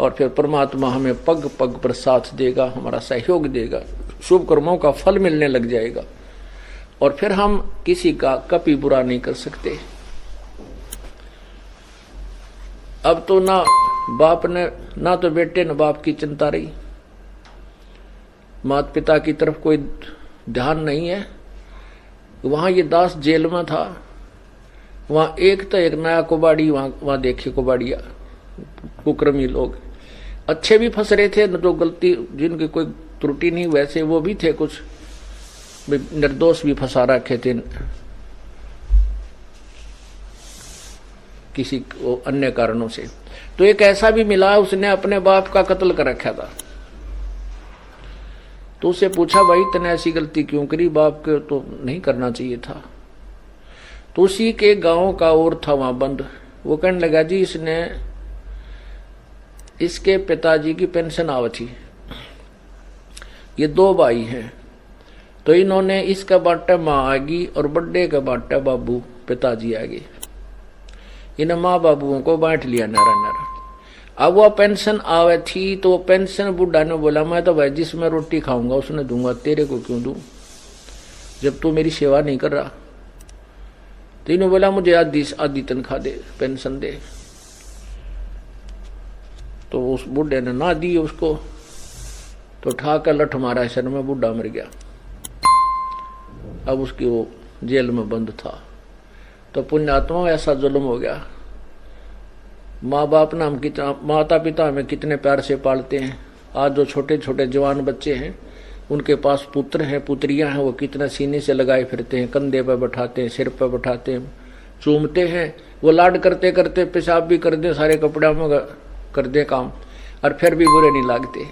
और फिर परमात्मा हमें पग पग पर साथ देगा, हमारा सहयोग देगा, शुभ कर्मों का फल मिलने लग जाएगा और फिर हम किसी का कभी बुरा नहीं कर सकते। अब तो ना बाप ने, ना तो बेटे न बाप की चिंता रही, माता पिता की तरफ कोई ध्यान नहीं है। वहां ये दास जेल में था, वहां एक तो एक नया कुबाड़ी, वहां देखे कुबाड़िया कुकर्मी लोग, अच्छे भी फंस रहे थे, न तो गलती जिनकी कोई त्रुटि नहीं वैसे वो भी थे, कुछ निर्दोष भी फंसा रखे थे किसी अन्य कारणों से। तो एक ऐसा भी मिला, उसने अपने बाप का कत्ल कर रखा था। तो उसे पूछा, भाई तने ऐसी गलती क्यों करी, बाप के तो नहीं करना चाहिए था। तो उसी के गांव का और था वहां बंद, वो कहने लगा, जी इसके पिताजी की पेंशन आवती, ये 2 भाई हैं, तो इन्होंने इसका बाटा माँ आएगी और बड्डे का बाटा बाबू पिताजी आएगी, इन माँ बाबुओं को बांट लिया नारा नारा। अब वह पेंशन आवे थी तो वो पेंशन बुढ़ा ने बोला, मैं तो भाई जिसमें रोटी खाऊंगा उसने दूंगा, तेरे को क्यों दूं जब तू मेरी सेवा नहीं कर रहा। तो इन्होंने बोला, मुझे आधी तनख्वाह दे, पेंशन दे। तो उस बुढ़े ने ना दी उसको, तो उठाकर लठ मारा सर में, बुढ़ा मर गया। अब उसकी वो जेल में बंद था। तो पुण्यात्मा ऐसा जुल्म हो गया। माँ बाप ना हम कितना, माता पिता हमें कितने प्यार से पालते हैं। आज जो छोटे छोटे जवान बच्चे हैं उनके पास पुत्र हैं पुत्रियां हैं, वो कितना सीने से लगाए फिरते हैं, कंधे पर बैठाते हैं, सिर पर बैठाते हैं, चूमते हैं। वो लाड करते करते पेशाब भी कर दे, सारे कपड़ों में कर दे काम, और फिर भी बुरे नहीं लगते।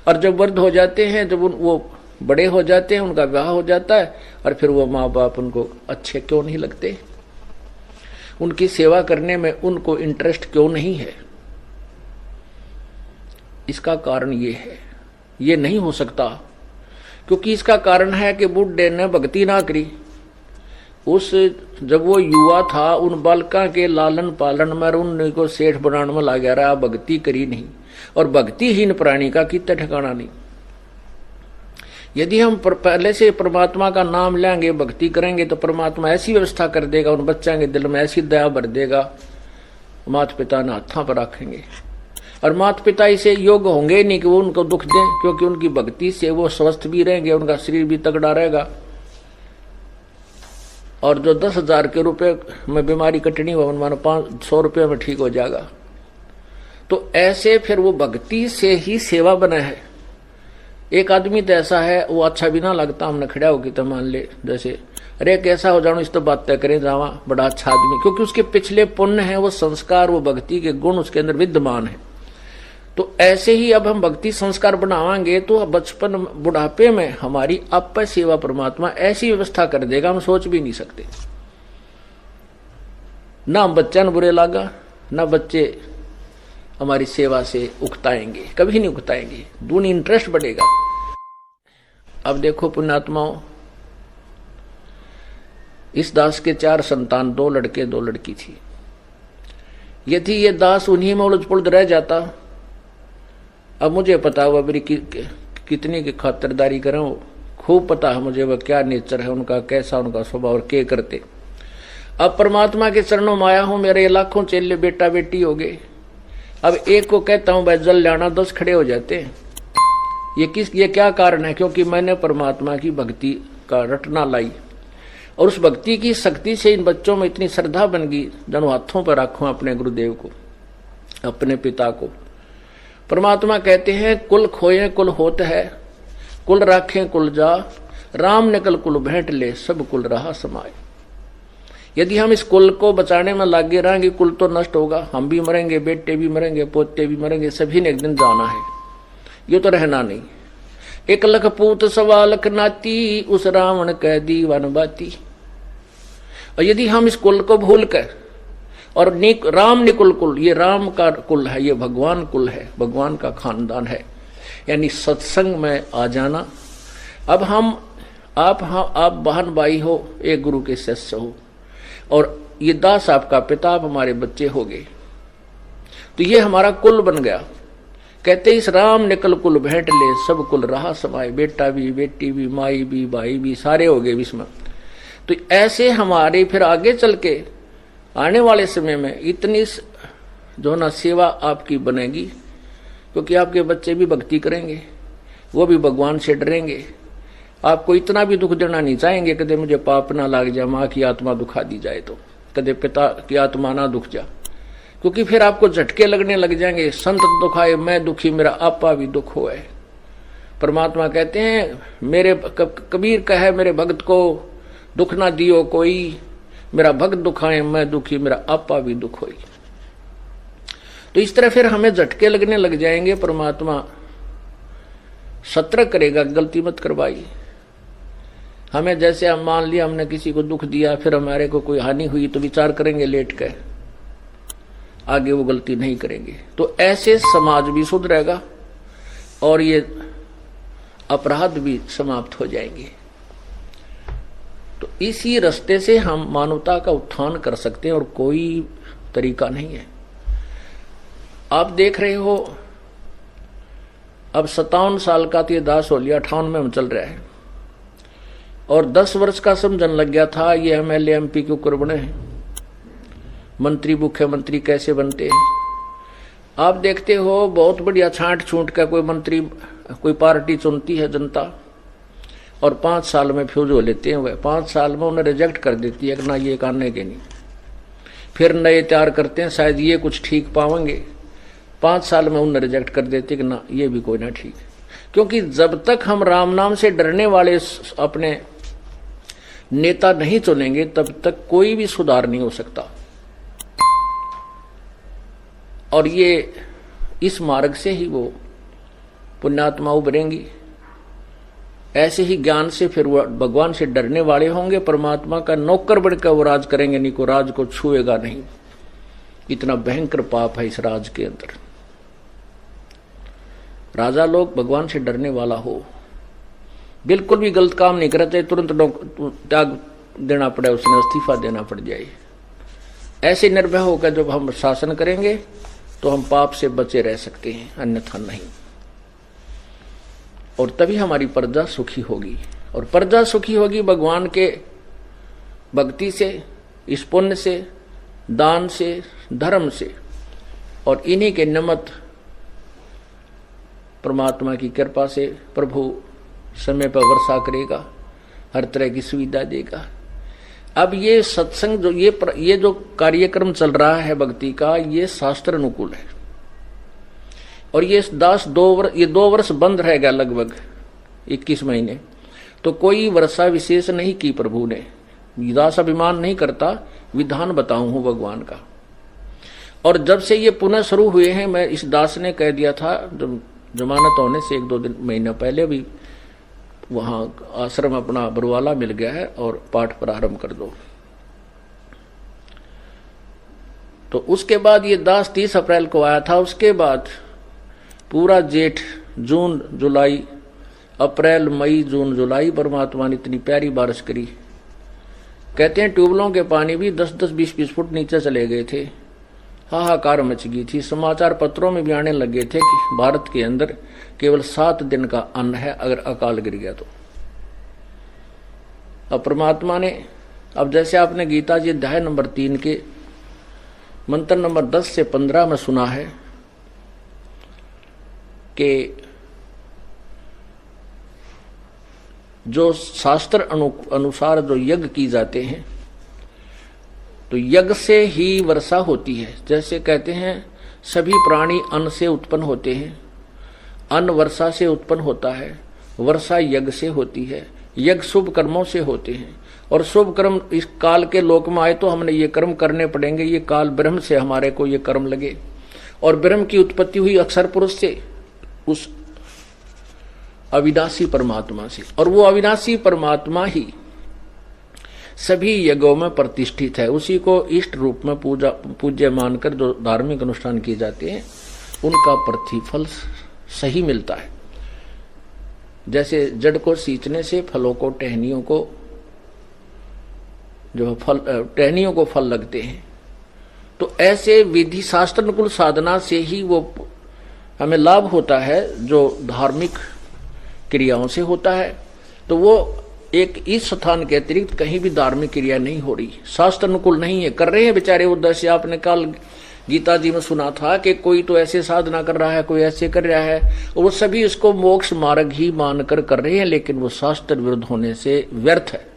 और जब वृद्ध हो जाते हैं, जब वो बड़े हो जाते हैं, उनका ब्याह हो जाता है, और फिर वो माँ बाप उनको अच्छे क्यों नहीं लगते, उनकी सेवा करने में उनको इंटरेस्ट क्यों नहीं है। इसका कारण ये है, ये नहीं हो सकता, क्योंकि इसका कारण है कि बुढ़े ने भक्ति ना करी। जब वो युवा था, उन बालका के लालन पालन में उनको सेठ बनाने में लगा रहा, भक्ति करी नहीं। और भक्तिहीन प्राणी का कितना ठिकाना नहीं। यदि हम पहले से परमात्मा का नाम लेंगे, भक्ति करेंगे, तो परमात्मा ऐसी व्यवस्था कर देगा, उन बच्चों के दिल में ऐसी दया भर देगा, माता पिता ने हाथों पर रखेंगे। और माता पिता इसे योग्य होंगे नहीं कि वो उनको दुख दें, क्योंकि उनकी भक्ति से वो स्वस्थ भी रहेंगे, उनका शरीर भी तगड़ा रहेगा। और जो 10,000 के रुपए में बीमारी कटनी हो, मानो 500 रुपये में ठीक हो जाएगा। तो ऐसे फिर वो भक्ति से ही सेवा बना है। एक आदमी तो ऐसा है, वो अच्छा भी ना लगता, हमने खड़ा होगी तो मान ले जैसे, अरे कैसा हो जाओ, इस तो बात तय करें जावा, बड़ा अच्छा आदमी, क्योंकि उसके पिछले पुण्य है, वो संस्कार, वो भक्ति के गुण उसके अंदर विद्यमान है। तो ऐसे ही अब हम भक्ति संस्कार बनावांगे तो बचपन बुढ़ापे में हमारी आप सेवा परमात्मा ऐसी व्यवस्था कर देगा, हम सोच भी नहीं सकते। ना हम बच्चों बुरे लागा, ना बच्चे हमारी सेवा से उकताएंगे, कभी नहीं उकताएंगे, दूनी इंटरेस्ट बढ़ेगा। अब देखो पुण्यात्माओं, इस दास के 4 संतान, 2 लड़के 2 लड़की थी। यदि ये दास उन्हीं में उलझ पुलझ रह जाता, अब मुझे पता हुआ मेरी कितनी की खातिरदारी करें, वो खूब पता है मुझे वह क्या नेचर है उनका, कैसा उनका स्वभाव और क्या करते। अब परमात्मा के चरणों में आया हूं, मेरे लाखों चेले बेटा बेटी हो गए। अब एक को कहता हूं भाई जल लाना, 10 खड़े हो जाते हैं। ये क्या कारण है? क्योंकि मैंने परमात्मा की भक्ति का रटना लाई, और उस भक्ति की शक्ति से इन बच्चों में इतनी श्रद्धा बन गई, जन हाथों पर रखूं अपने गुरुदेव को, अपने पिता को। परमात्मा कहते हैं, कुल खोए कुल होत है, कुल राखें कुल जा, राम निकल कुल भेंट ले, सब कुल रहा समाए। यदि हम इस कुल को बचाने में लागे रहेंगे, कुल तो नष्ट होगा, हम भी मरेंगे, बेटे भी मरेंगे, पोते भी मरेंगे, सभी ने एक दिन जाना है, ये तो रहना नहीं। 1 लख पूत 1.25 लाख नाती, उस रावण कह दी वन बाती। और यदि हम इस कुल को भूल कर, और राम निकुल कुल, ये राम का कुल है, ये भगवान कुल है, भगवान का खानदान है, यानी सत्संग में आ जाना। अब आप बहन भाई हो, एक गुरु के शिष्य हो, और ये दास आपका पिता, आप हमारे बच्चे हो गए, तो ये हमारा कुल बन गया। कहते इस राम निकल कुल भेंट ले, सब कुल रहा समाये, बेटा भी, बेटी भी, माई भी, भाई भी, सारे हो गए विस्मय। तो ऐसे हमारे फिर आगे चल के आने वाले समय में इतनी जो ना सेवा आपकी बनेगी, क्योंकि आपके बच्चे भी भक्ति करेंगे, वो भी भगवान से डरेंगे, आपको इतना भी दुख देना नहीं चाहेंगे कदे मुझे पाप ना लाग जाए, माँ की आत्मा दुखा दी जाए तो, कदे पिता की आत्मा ना दुख जा, क्योंकि फिर आपको झटके लगने लग जाएंगे। संत दुखाए मैं दुखी, मेरा आपा भी दुख होए। परमात्मा कहते हैं मेरे कबीर कहे मेरे भक्त को दुख ना दियो कोई, मेरा भक्त दुखाए मैं दुखी, मेरा आपा भी दुख होई। तो इस तरह फिर हमें झटके लगने लग जाएंगे। परमात्मा सतर्क करेगा, गलती मत करवाई। हमें जैसे हम मान लिया हमने किसी को दुख दिया, फिर हमारे को कोई हानि हुई तो विचार करेंगे लेट के, आगे वो गलती नहीं करेंगे। तो ऐसे समाज भी सुधरेगा और ये अपराध भी समाप्त हो जाएंगे। तो इसी रास्ते से हम मानवता का उत्थान कर सकते हैं और कोई तरीका नहीं है। आप देख रहे हो अब 57 साल का तो ये दास हो लिया, 58 में हम चल रहे हैं, और 10 वर्ष का समझन लग गया था ये MLA MP के ऊपर बने हैं, मंत्री मुख्यमंत्री कैसे बनते हैं। आप देखते हो बहुत बढ़िया छांट छूट का कोई मंत्री कोई पार्टी चुनती है जनता, और 5 साल में फ्यूज हो लेते हैं। वह 5 साल में उन्हें रिजेक्ट कर देती है कि ना ये करने के नहीं, फिर नए तैयार करते हैं, शायद ये कुछ ठीक पाएंगे, 5 साल में उन्हें रिजेक्ट कर देते कि ना ये भी कोई ना ठीक। क्योंकि जब तक हम राम नाम से डरने वाले अपने नेता नहीं चुनेंगे तब तक कोई भी सुधार नहीं हो सकता। और ये इस मार्ग से ही वो पुण्यात्मा उभरेंगी। ऐसे ही ज्ञान से फिर वो भगवान से डरने वाले होंगे, परमात्मा का नौकर बनकर वो राज करेंगे, नहीं को राज को छुएगा नहीं। इतना भयंकर पाप है इस राज के अंदर। राजा लोग भगवान से डरने वाला हो, बिल्कुल भी गलत काम नहीं करते, तुरंत त्याग देना पड़े, उसने इस्तीफा देना पड़ जाए। ऐसे निर्भय होकर जब हम शासन करेंगे तो हम पाप से बचे रह सकते हैं, अन्यथा नहीं। और तभी हमारी प्रजा सुखी होगी, और प्रजा सुखी होगी भगवान के भक्ति से, इस पुण्य से, दान से, धर्म से, और इन्हीं के निमित्त परमात्मा की कृपा से प्रभु समय पर वर्षा करेगा, हर तरह की सुविधा देगा। अब ये सत्संग जो ये जो कार्यक्रम चल रहा है भक्ति का, ये शास्त्र अनुकूल है। और ये दास 2 वर्ष बंद रहेगा, लगभग 21 महीने। तो कोई वर्षा विशेष नहीं की प्रभु ने। दास अभिमान नहीं करता, विधान बताऊं हूं भगवान का। और जब से ये पुनः शुरू हुए हैं, मैं इस दास ने कह दिया था जब जमानत होने से 1-2 महीने पहले भी, वहां आश्रम अपना बरवाला मिल गया है और पाठ प्रारंभ कर दो। तो उसके बाद ये दास 30 अप्रैल को आया था। उसके बाद पूरा जेठ, जून, जुलाई, अप्रैल, मई, जून, जुलाई परमात्मा ने इतनी प्यारी बारिश करी। कहते हैं ट्यूबलों के पानी भी 10-10, 20-20 फुट नीचे चले गए थे। हाहाकार मच गई थी। समाचार पत्रों में भी आने लगे थे कि भारत के अंदर केवल 7 दिन का अन्न है अगर अकाल गिर गया तो। अब परमात्मा ने, अब जैसे आपने गीता जी अध्याय नंबर 3 के मंत्र नंबर 10 से 15 में सुना है कि जो शास्त्र अनुसार जो यज्ञ की जाते हैं, तो यज्ञ से ही वर्षा होती है। जैसे कहते हैं सभी प्राणी अन्न से उत्पन्न होते हैं, अन्न वर्षा से उत्पन्न होता है, वर्षा यज्ञ से होती है, यज्ञ शुभ कर्मों से होते हैं। और शुभ कर्म इस काल के लोक में आए तो हमने ये कर्म करने पड़ेंगे। ये काल ब्रह्म से हमारे को ये कर्म लगे, और ब्रह्म की उत्पत्ति हुई अक्षर पुरुष से, उस अविनाशी परमात्मा से। और वो अविनाशी परमात्मा ही सभी यज्ञों में प्रतिष्ठित है। उसी को इष्ट रूप में पूज्य मानकर जो धार्मिक अनुष्ठान किए जाते हैं उनका प्रतिफल सही मिलता है। जैसे जड़ को सींचने से फलों को, टहनियों को जो फल, टहनियों को फल लगते हैं, तो ऐसे विधि शास्त्र अनुकूल साधना से ही वो हमें लाभ होता है जो धार्मिक क्रियाओं से होता है, तो वो एक इस स्थान के अतिरिक्त कहीं भी धार्मिक क्रिया नहीं हो रही, शास्त्र अनुकूल नहीं है। कर रहे हैं बेचारे उद्देश्य, आपने कल गीता जी में सुना था कि कोई तो ऐसे साधना कर रहा है, कोई ऐसे कर रहा है, वो सभी इसको मोक्ष मार्ग ही मानकर कर रहे हैं, लेकिन वो शास्त्र विरुद्ध होने से व्यर्थ है।